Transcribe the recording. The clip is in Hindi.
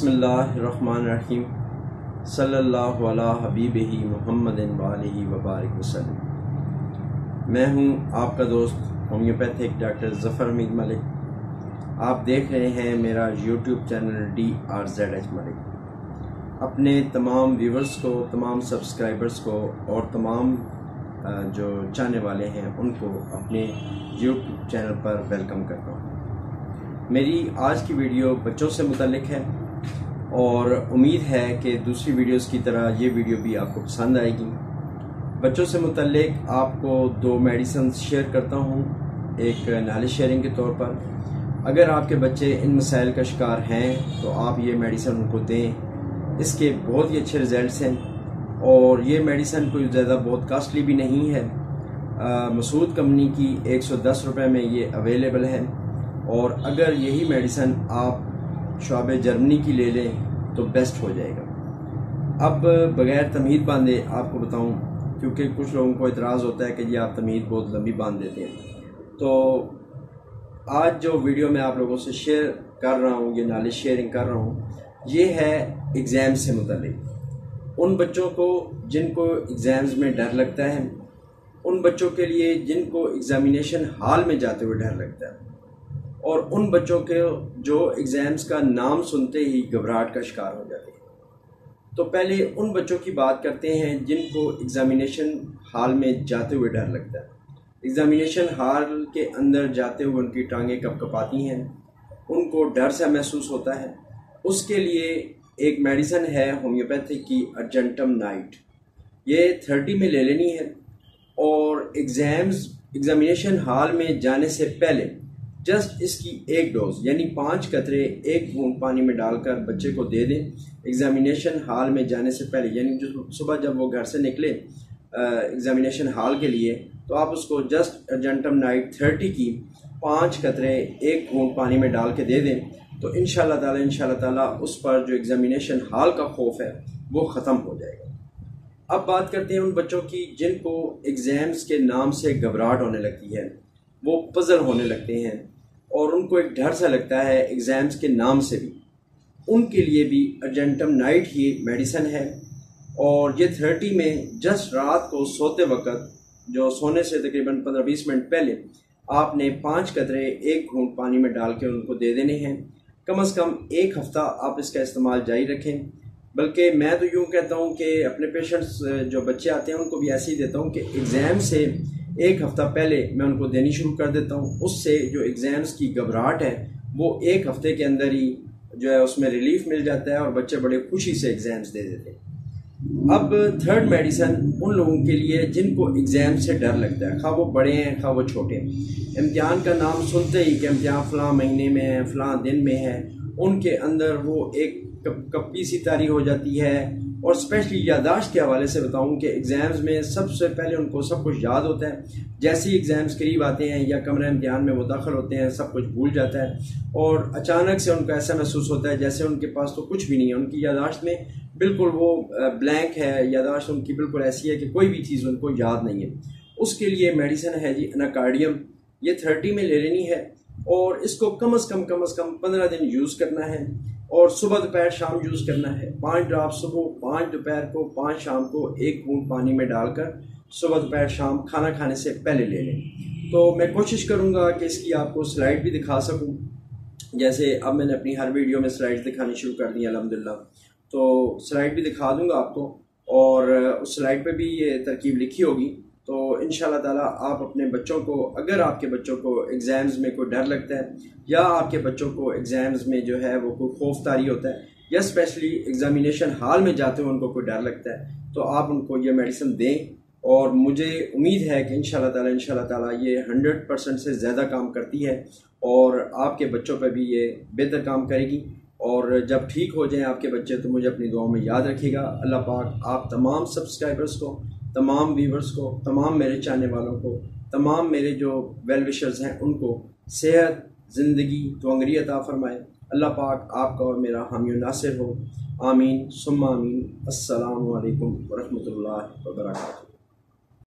बिस्मिल्लाहिर्रहमानिर्रहीम सल्लल्लाहु अला हबीबिही मुहम्मदिन वालिही वबारिक वसल्लम। मैं हूं आपका दोस्त होम्योपैथिक डॉक्टर ज़फ़र हमीद मलिक। आप देख रहे हैं मेरा यूट्यूब चैनल Drzhmalik। अपने तमाम व्यूवर्स को, तमाम सब्सक्राइबर्स को और तमाम जो चाहने वाले हैं उनको अपने यूट्यूब चैनल पर वेलकम करता हूँ। मेरी आज की वीडियो बच्चों से मुतल्लिक है और उम्मीद है कि दूसरी वीडियोस की तरह ये वीडियो भी आपको पसंद आएगी। बच्चों से मुतल्लिक आपको दो मेडिसिन शेयर करता हूँ, एक नॉलेज शेयरिंग के तौर पर। अगर आपके बच्चे इन मसाइल का शिकार हैं तो आप ये मेडिसिन उनको दें। इसके बहुत ही अच्छे रिजल्ट्स हैं और ये मेडिसिन कोई ज़्यादा बहुत कॉस्टली भी नहीं है। मसूद कंपनी की 110 रुपये में ये अवेलेबल है और अगर यही मेडिसिन आप शॉबे जर्मनी की ले लें तो बेस्ट हो जाएगा। अब बगैर तमहीद बांधे आपको बताऊं, क्योंकि कुछ लोगों को इतराज़ होता है कि जी आप तमहीद बहुत लंबी बांध देते हैं। तो आज जो वीडियो मैं आप लोगों से शेयर कर रहा हूं, ये नॉलेज शेयरिंग कर रहा हूं, ये है एग्ज़ाम से मुतल्लिक। उन बच्चों को जिनको एग्ज़ाम्स में डर लगता है, उन बच्चों के लिए जिनको एग्ज़ामिनेशन हॉल में जाते हुए डर लगता है, और उन बच्चों के जो एग्ज़ाम्स का नाम सुनते ही घबराहट का शिकार हो जाते हैं। तो पहले उन बच्चों की बात करते हैं जिनको एग्ज़ामिनेशन हॉल में जाते हुए डर लगता है। एग्ज़ामिनेशन हॉल के अंदर जाते हुए उनकी टांगें कपकपाती हैं, उनको डर सा महसूस होता है। उसके लिए एक मेडिसिन है होम्योपैथिक की अर्जेंटम नाइट। ये 30 में ले लेनी है और एग्ज़ामिनेशन हॉल में जाने से पहले जस्ट इसकी एक डोज यानी 5 कतरे 1 बूंद पानी में डालकर बच्चे को दे दें एग्ज़ामिनेशन हॉल में जाने से पहले। यानी जो सुबह जब वो घर से निकले एग्ज़ामिनेशन हॉल के लिए, तो आप उसको जस्ट अर्जेंटम नाइट 30 की 5 कतरे 1 बूंद पानी में डाल के दे दें, तो इंशाल्लाह ताला उस पर जो एग्ज़ामिनेशन हॉल का खौफ है वो ख़त्म हो जाएगा। अब बात करते हैं उन बच्चों की जिनको एग्ज़ाम्स के नाम से घबराहट होने लगती है, वो पजल होने लगते हैं और उनको एक डर सा लगता है एग्ज़ाम्स के नाम से भी। उनके लिए भी अर्जेंटम नाइट ही मेडिसिन है और ये 30 में जस्ट रात को सोते वक्त, जो सोने से तकरीबन 15-20 मिनट पहले, आपने 5 कतरे 1 घूंट पानी में डाल के उनको दे देने हैं। कम से कम 1 हफ़्ता आप इसका इस्तेमाल जारी रखें। बल्कि मैं तो यूँ कहता हूँ कि अपने पेशेंट्स जो बच्चे आते हैं उनको भी ऐसे ही देता हूँ कि एग्ज़ाम से 1 हफ़्ता पहले मैं उनको देनी शुरू कर देता हूँ। उससे जो एग्ज़ाम्स की घबराहट है वो 1 हफ़्ते के अंदर ही जो है उसमें रिलीफ मिल जाता है और बच्चे बड़े खुशी से एग्ज़ाम्स दे देते हैं। अब थर्ड मेडिसिन उन लोगों के लिए जिनको एग्ज़ाम से डर लगता है, खा वो बड़े हैं खा वो छोटे हैं। इम्तिहान का नाम सुनते ही कि इम्तिहान फ़लाँ महीने में है, फ़लाँ दिन में है, उनके अंदर वो एक कप्पी सी तारी हो जाती है। और स्पेशली यादाश्त के हवाले से बताऊं कि एग्ज़ाम्स में सबसे पहले उनको सब कुछ याद होता है। जैसे ही एग्ज़ाम्स करीब आते हैं या कमरे इम्तिहान में वो दाखिल होते हैं, सब कुछ भूल जाता है और अचानक से उनको ऐसा महसूस होता है जैसे उनके पास तो कुछ भी नहीं है। उनकी यादाश्त में बिल्कुल वो ब्लैंक है, यादाश्त उनकी बिल्कुल ऐसी है कि कोई भी चीज़ उनको याद नहीं है। उसके लिए मेडिसिन है जी एनाकार्डियम। ये 30 में ले लेनी है और इसको कम से कम 15 दिन यूज़ करना है और सुबह दोपहर शाम यूज़ करना है। 5 ड्रॉप सुबह, 5 दोपहर को, 5 शाम को 1 बूंद पानी में डालकर सुबह दोपहर शाम खाना खाने से पहले ले लें। तो मैं कोशिश करूँगा कि इसकी आपको स्लाइड भी दिखा सकूँ। जैसे अब मैंने अपनी हर वीडियो में स्लाइड्स दिखानी शुरू कर दी अल्हम्दुलिल्लाह, तो स्लाइड भी दिखा दूँगा आपको और उस स्लाइड पर भी ये तरकीब लिखी होगी। तो इंशाल्लाह ताला आप अपने बच्चों को, अगर आपके बच्चों को एग्ज़ाम्स में कोई डर लगता है या आपके बच्चों को एग्ज़ाम्स में जो है वो कोई खौफ तारी होता है या स्पेशली एग्ज़ामिनेशन हॉल में जाते हुए उनको कोई डर लगता है, तो आप उनको ये मेडिसिन दें और मुझे उम्मीद है कि इंशाल्लाह ताला ये 100% से ज़्यादा काम करती है और आपके बच्चों पर भी ये बेहतर काम करेगी। और जब ठीक हो जाएं आपके बच्चे तो मुझे अपनी दुआओं में याद रखिएगा। अल्लाह पाक आप तमाम सब्सक्राइबर्स को, तमाम व्यूवर्स को, तमाम मेरे चाहने वालों को, तमाम मेरे जो वेल विशर्स हैं उनको सेहत, ज़िंदगी, तवंगरी अता फरमाए। अल्लाह पाक आपका और मेरा हामी नासिर हो। आमीन सुम्मा आमीन। अस्सलामु अलैकुम व रहमतुल्लाहि व बरकातुहू।